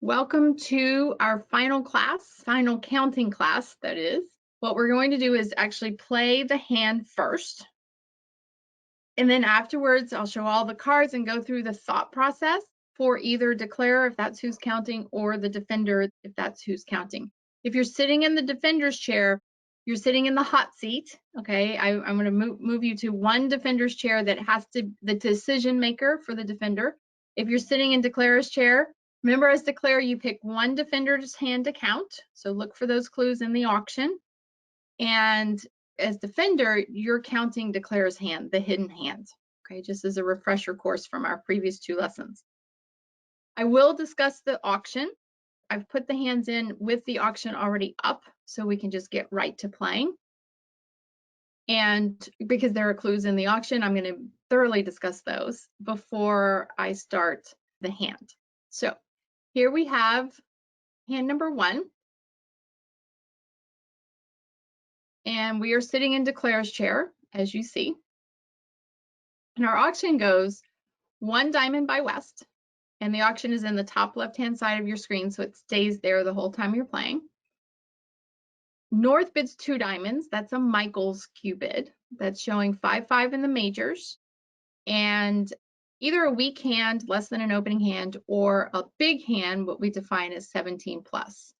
Welcome to our final class, final counting class, that is. What we're going to do is actually play the hand first. And then afterwards, I'll show all the cards and go through the thought process for either declarer, if that's who's counting, or the defender, if that's who's counting. If you're sitting in the defender's chair, you're sitting in the hot seat, okay? I'm going to move you to one defender's chair that has to, the decision maker for the defender. If you're sitting in declarer's chair, remember, as declarer, you pick one defender's hand to count. So look for those clues in the auction. And as defender, you're counting declarer's hand, the hidden hand. Okay, just as a refresher course from our previous two lessons. I will discuss the auction. I've put the hands in with the auction already up, so we can just get right to playing. And because there are clues in the auction, I'm going to thoroughly discuss those before I start the hand. So here we have hand number 1. And we are sitting in declarer's chair, as you see. And our auction goes 1 diamond by west. And the auction is in the top left-hand side of your screen, so it stays there the whole time you're playing. North bids 2 diamonds. That's a Michael's Q bid. That's showing 5-5 in the majors. And either a weak hand, less than an opening hand, or a big hand, what we define as 17 plus.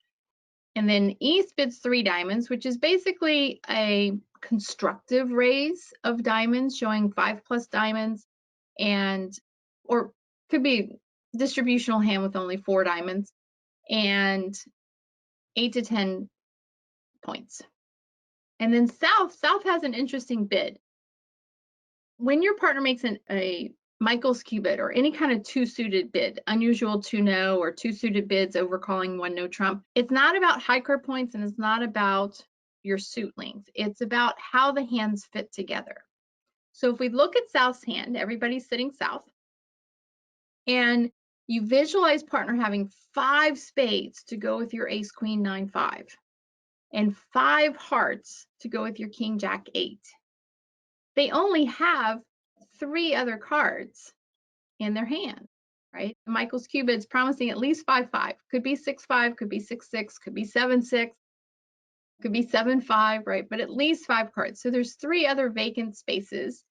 And then East bids 3 diamonds, which is basically a constructive raise of diamonds, showing 5 plus diamonds, and or could be distributional hand with only 4 diamonds, and 8 to 10 points. And then South has an interesting bid. When your partner makes a Michael's Q bid or any kind of 2-suited bid, unusual 2-no or 2-suited bids overcalling 1-no trump, it's not about high card points and it's not about your suit length. It's about how the hands fit together. So if we look at South's hand, everybody's sitting South, and you visualize partner having 5 spades to go with your ace, queen, 9, 5, and 5 hearts to go with your king, jack, 8. They only have 3 other cards in their hand, right? Michael's Q bid's promising at least 5-5. Could be 6-5, could be 6-6, could be 7-6, could be 7-5, right? But at least 5 cards. So there's 3 other vacant spaces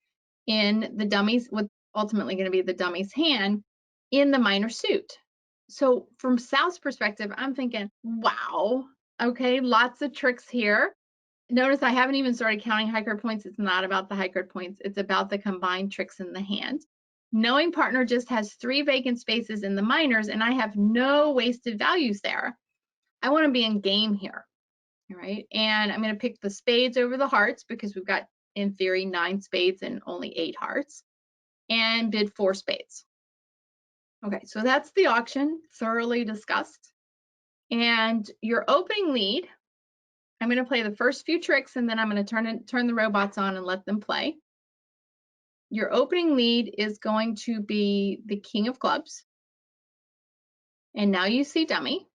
in the dummy's, what's ultimately going to be the dummy's hand, in the minor suit. So from South's perspective, I'm thinking, wow, okay, lots of tricks here. Notice I haven't even started counting high card points. It's not about the high card points. It's about the combined tricks in the hand. Knowing partner just has 3 vacant spaces in the minors and I have no wasted values there, I want to be in game here, all right? And I'm going to pick the spades over the hearts because we've got, in theory, 9 spades and only 8 hearts, and bid 4 spades. Okay, so that's the auction, thoroughly discussed. And your opening lead, I'm going to play the first few tricks and then I'm going to turn the robots on and let them play. Your opening lead is going to be the king of clubs. And now you see dummy.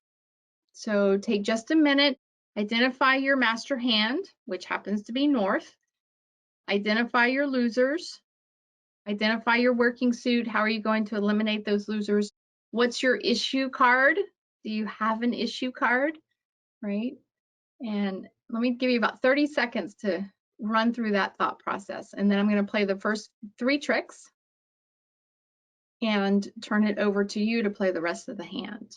So take just a minute, identify your master hand, which happens to be north. Identify your losers. Identify your working suit. How are you going to eliminate those losers? What's your issue card? Do you have an issue card, right? And let me give you about 30 seconds to run through that thought process. And then I'm going to play the first 3 tricks and turn it over to you to play the rest of the hand.